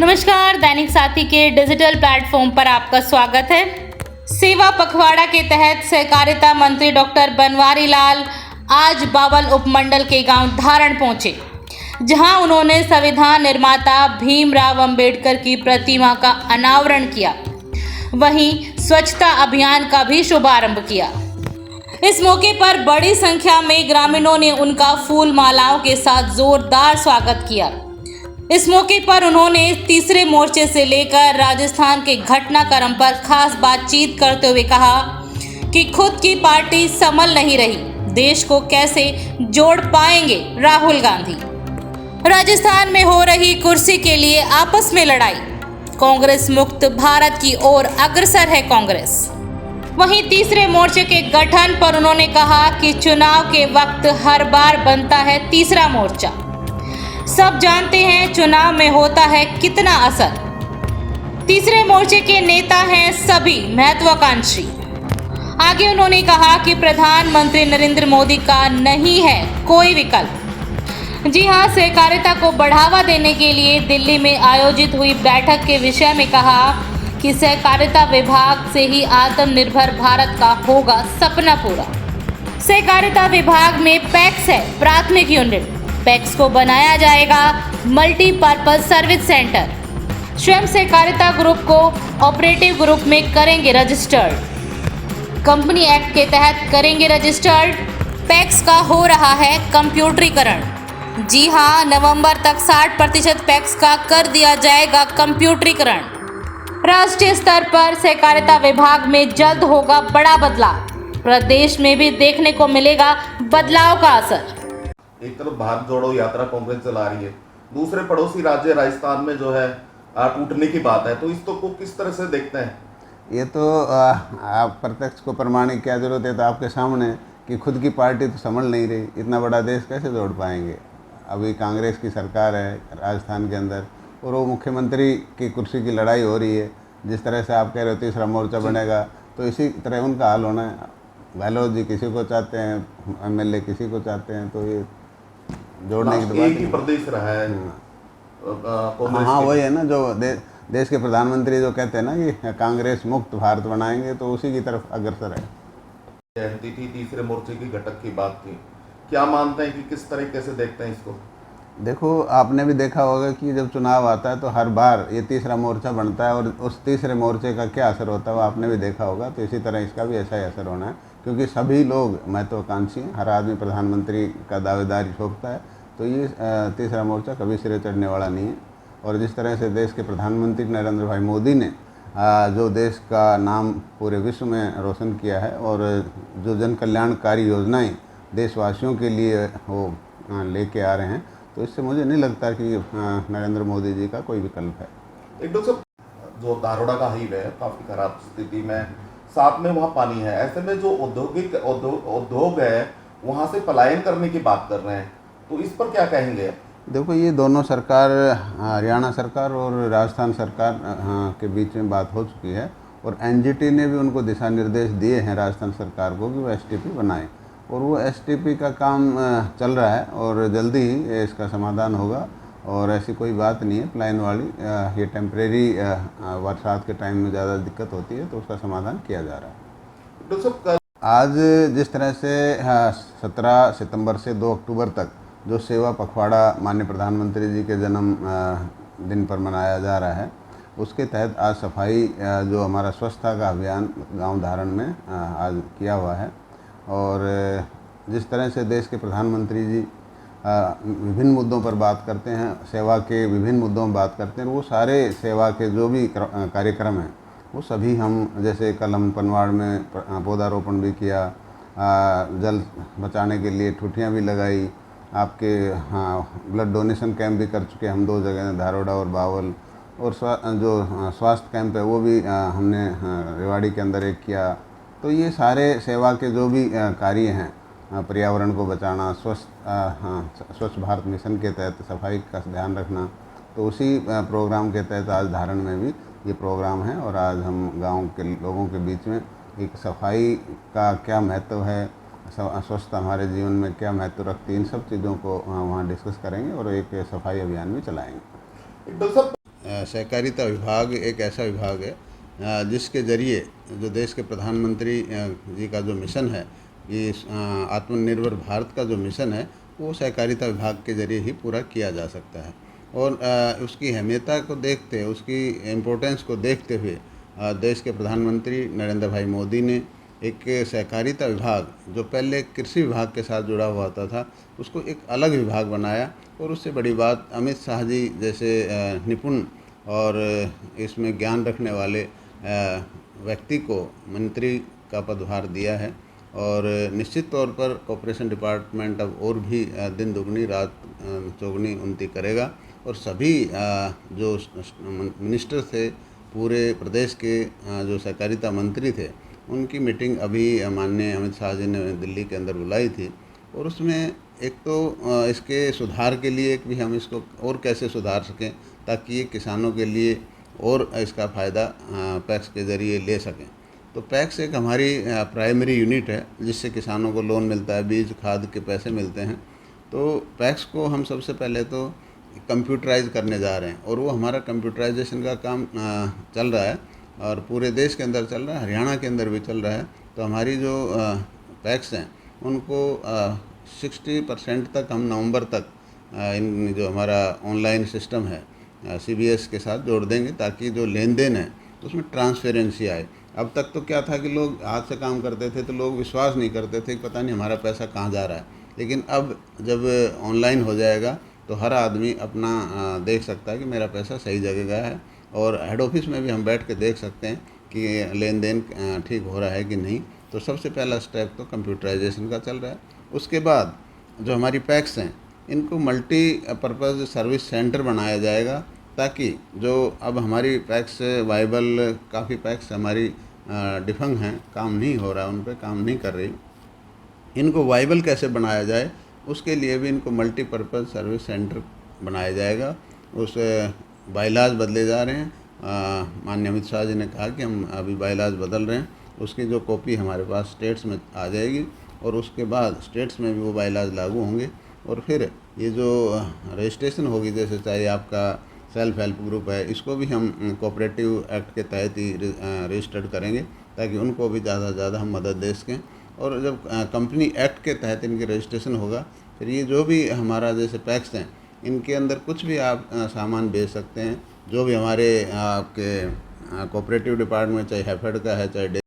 नमस्कार, दैनिक साथी के डिजिटल प्लेटफॉर्म पर आपका स्वागत है। सेवा पखवाड़ा के तहत सहकारिता मंत्री डॉक्टर बनवारी लाल आज बावल उपमंडल के गांव धारण पहुंचे, जहां उन्होंने संविधान निर्माता भीमराव अंबेडकर की प्रतिमा का अनावरण किया। वहीं स्वच्छता अभियान का भी शुभारंभ किया। इस मौके पर बड़ी संख्या में ग्रामीणों ने उनका फूल मालाओं के साथ जोरदार स्वागत किया। इस मौके पर उन्होंने तीसरे मोर्चे से लेकर राजस्थान के घटनाक्रम पर खास बातचीत करते हुए कहा कि खुद की पार्टी संभल नहीं रही, देश को कैसे जोड़ पाएंगे राहुल गांधी। राजस्थान में हो रही कुर्सी के लिए आपस में लड़ाई, कांग्रेस मुक्त भारत की ओर अग्रसर है कांग्रेस। वहीं तीसरे मोर्चे के गठन पर उन्होंने कहा कि चुनाव के वक्त हर बार बनता है तीसरा मोर्चा। सब जानते हैं चुनाव में होता है कितना असर। तीसरे मोर्चे के नेता हैं सभी महत्वाकांक्षी। आगे उन्होंने कहा कि प्रधानमंत्री नरेंद्र मोदी का नहीं है कोई विकल्प। जी हां, सहकारिता को बढ़ावा देने के लिए दिल्ली में आयोजित हुई बैठक के विषय में कहा कि सहकारिता विभाग से ही आत्मनिर्भर भारत का होगा सपना पूरा। सहकारिता विभाग में पैक्स है प्राथमिक यूनिट, पैक्स को बनाया जाएगा मल्टीपर्पज सर्विस सेंटर। स्वयं सहकारिता ग्रुप को ऑपरेटिव ग्रुप में करेंगे रजिस्टर्ड, कंपनी एक्ट के तहत करेंगे रजिस्टर्ड। पैक्स का हो रहा है कंप्यूटरीकरण। जी हां, नवंबर तक 60% पैक्स का कर दिया जाएगा कंप्यूटरीकरण। राष्ट्रीय स्तर पर सहकारिता विभाग में जल्द होगा बड़ा बदलाव। प्रदेश में भी देखने को मिलेगा बदलाव का असर। एक तरफ भारत जोड़ो यात्रा कांग्रेस चला रही है, दूसरे पड़ोसी राज्य राजस्थान में जो है टूटने की बात है, तो इसको को किस तरह से देखते हैं? ये तो आप प्रत्यक्ष को प्रमाणित क्या जरूरत है, तो आपके सामने कि खुद की पार्टी तो संभल नहीं रही, इतना बड़ा देश कैसे जोड़ पाएंगे। अभी कांग्रेस की सरकार है राजस्थान के अंदर और वो मुख्यमंत्री की कुर्सी की लड़ाई हो रही है। जिस तरह से आप कह रहे हो तीसरा मोर्चा बनेगा, तो इसी तरह उनका हाल होना है। गहलोत जी किसी को चाहते हैं, MLA किसी को चाहते हैं, तो ये जोड़ने की बात ही प्रदेश रहा है। हाँ, वही है ना, जो देश के प्रधानमंत्री जो कहते हैं ना कि कांग्रेस मुक्त भारत बनाएंगे, तो उसी की तरफ अग्रसर है। तीसरे मोर्चे की घटक की बात थी, क्या मानते हैं कि किस तरीके से देखते हैं इसको? देखो, आपने भी देखा होगा कि जब चुनाव आता है तो हर बार ये तीसरा मोर्चा बनता है और उस तीसरे मोर्चे का क्या असर होता है वो आपने भी देखा होगा। तो इसी तरह इसका भी ऐसा ही असर होना है, क्योंकि सभी लोग महत्वाकांक्षी हैं, हर आदमी प्रधानमंत्री का दावेदारी ठोकता है। तो ये तीसरा मोर्चा कभी सिरे चढ़ने वाला नहीं है। और जिस तरह से देश के प्रधानमंत्री नरेंद्र भाई मोदी ने जो देश का नाम पूरे विश्व में रोशन किया है और जो जन कल्याणकारी योजनाएँ देशवासियों के लिए वो लेके आ रहे हैं, तो इससे मुझे नहीं लगता कि नरेंद्र मोदी जी का कोई विकल्प है। एक डॉक्टर साहब, जो दारोड़ा का हाईवे है काफ़ी खराब स्थिति में, साथ में वहाँ पानी है, ऐसे में जो उद्योग है वहाँ से पलायन करने की बात कर रहे हैं, तो इस पर क्या कहेंगे? देखो, ये दोनों सरकार, हरियाणा सरकार और राजस्थान सरकार के बीच में बात हो चुकी है और NGT ने भी उनको दिशा निर्देश दिए हैं राजस्थान सरकार को कि वो STP बनाए, और वो STP का काम चल रहा है और जल्दी ही इसका समाधान होगा। और ऐसी कोई बात नहीं है प्लान वाली, ये टेम्परेरी बरसात के टाइम में ज़्यादा दिक्कत होती है, तो उसका समाधान किया जा रहा है। आज जिस तरह से 17 सितंबर से 2 अक्टूबर तक जो सेवा पखवाड़ा माननीय प्रधानमंत्री जी के जन्म दिन पर मनाया जा रहा है, उसके तहत आज सफाई जो हमारा स्वच्छता का अभियान गांव धारण में आज किया हुआ है। और जिस तरह से देश के प्रधानमंत्री जी विभिन्न मुद्दों पर बात करते हैं, सेवा के विभिन्न मुद्दों पर बात करते हैं, वो सारे सेवा के जो भी कार्यक्रम हैं वो सभी हम, जैसे कल हम पनवाड़ में पौधारोपण भी किया, जल बचाने के लिए ठुठियाँ भी लगाई, आपके ब्लड डोनेशन कैंप भी कर चुके हम 2 जगह, धारोड़ा और बावल, और जो स्वास्थ्य कैंप है वो भी हमने रेवाड़ी के अंदर एक किया। तो ये सारे सेवा के जो भी कार्य हैं, पर्यावरण को बचाना, स्वच्छ भारत मिशन के तहत सफाई का ध्यान रखना, तो उसी प्रोग्राम के तहत आज धारण में भी ये प्रोग्राम है। और आज हम गांव के लोगों के बीच में एक सफाई का क्या महत्व है, स्वच्छता हमारे जीवन में क्या महत्व रखती है, इन सब चीज़ों को वहाँ डिस्कस करेंगे और एक सफाई अभियान भी चलाएंगे। सहकारिता विभाग एक ऐसा विभाग है जिसके ज़रिए जो देश के प्रधानमंत्री जी का जो मिशन है कि आत्मनिर्भर भारत का जो मिशन है वो सहकारिता विभाग के ज़रिए ही पूरा किया जा सकता है। और उसकी अहमियता को देखते, उसकी इम्पोर्टेंस को देखते हुए देश के प्रधानमंत्री नरेंद्र भाई मोदी ने एक सहकारिता विभाग जो पहले कृषि विभाग के साथ जुड़ा हुआ था उसको एक अलग विभाग बनाया। और उससे बड़ी बात अमित शाह जी जैसे निपुण और इसमें ज्ञान रखने वाले व्यक्ति को मंत्री का पदभार दिया है। और निश्चित तौर पर कॉर्पोरेशन डिपार्टमेंट अब और भी दिन दुगनी रात चौगुनी उन्नति करेगा। और सभी जो मिनिस्टर थे पूरे प्रदेश के जो सहकारिता मंत्री थे उनकी मीटिंग अभी माननीय अमित शाह जी ने दिल्ली के अंदर बुलाई थी। और उसमें एक तो इसके सुधार के लिए कि हम इसको और कैसे सुधार सकें ताकि ये किसानों के लिए और इसका फ़ायदा पैक्स के ज़रिए ले सकें। तो पैक्स एक हमारी प्राइमरी यूनिट है जिससे किसानों को लोन मिलता है, बीज खाद के पैसे मिलते हैं। तो पैक्स को हम सबसे पहले तो कंप्यूटराइज करने जा रहे हैं और वो हमारा कंप्यूटराइजेशन का काम चल रहा है और पूरे देश के अंदर चल रहा है, हरियाणा के अंदर भी चल रहा है। तो हमारी जो पैक्स हैं उनको 60% तक हम नवंबर तक इन जो हमारा ऑनलाइन सिस्टम है CBS के साथ जोड़ देंगे ताकि जो लेन देन है उसमें ट्रांसपेरेंसी आए। अब तक तो क्या था कि लोग हाथ से काम करते थे तो लोग विश्वास नहीं करते थे कि पता नहीं हमारा पैसा कहाँ जा रहा है। लेकिन अब जब ऑनलाइन हो जाएगा तो हर आदमी अपना देख सकता है कि मेरा पैसा सही जगह गया है। और हेड ऑफिस में भी हम बैठ के देख सकते हैं कि लेन देन ठीक हो रहा है कि नहीं। तो सबसे पहला स्टेप तो कंप्यूटराइजेशन का चल रहा है। उसके बाद जो हमारी पैक्स हैं इनको मल्टीपर्पज़ सर्विस सेंटर बनाया जाएगा ताकि जो अब हमारी पैक्स वाइबल काफ़ी पैक्स हमारी डिफंग हैं, काम नहीं हो रहा, उन पर काम नहीं कर रही, इनको वाइबल कैसे बनाया जाए उसके लिए भी इनको मल्टीपर्पज़ सर्विस सेंटर बनाया जाएगा। उस बायलाज बदले जा रहे हैं। माननीय अमित शाह जी ने कहा कि हम अभी बायलाज बदल रहे हैं, उसकी जो कॉपी हमारे पास स्टेट्स में आ जाएगी और उसके बाद स्टेट्स में भी वो बायलाज लागू होंगे। और फिर ये जो रजिस्ट्रेशन होगी, जैसे चाहे आपका सेल्फ हेल्प ग्रुप है, इसको भी हम कोऑपरेटिव एक्ट के तहत ही रजिस्टर्ड करेंगे ताकि उनको भी ज़्यादा से ज़्यादा हम मदद दे सकें। और जब कंपनी एक्ट के तहत इनकी रजिस्ट्रेशन होगा फिर ये जो भी हमारा जैसे पैक्स हैं इनके अंदर कुछ भी आप सामान बेच सकते हैं। जो भी हमारे आपके कोऑपरेटिव डिपार्टमेंट चाहे हैफेड का है चाहे